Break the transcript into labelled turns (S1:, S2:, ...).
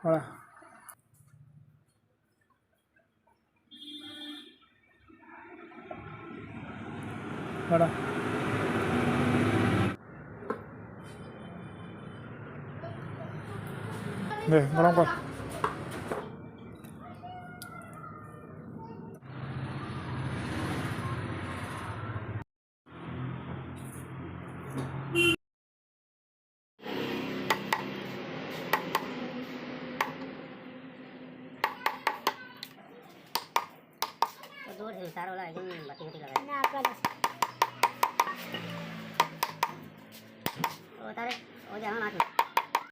S1: Hola. Hola. 네, 뭐란 거야?
S2: दूर से उतार वाला एकदम बत्ती बत्ती लगा ना आपका उतारे वो जाना ना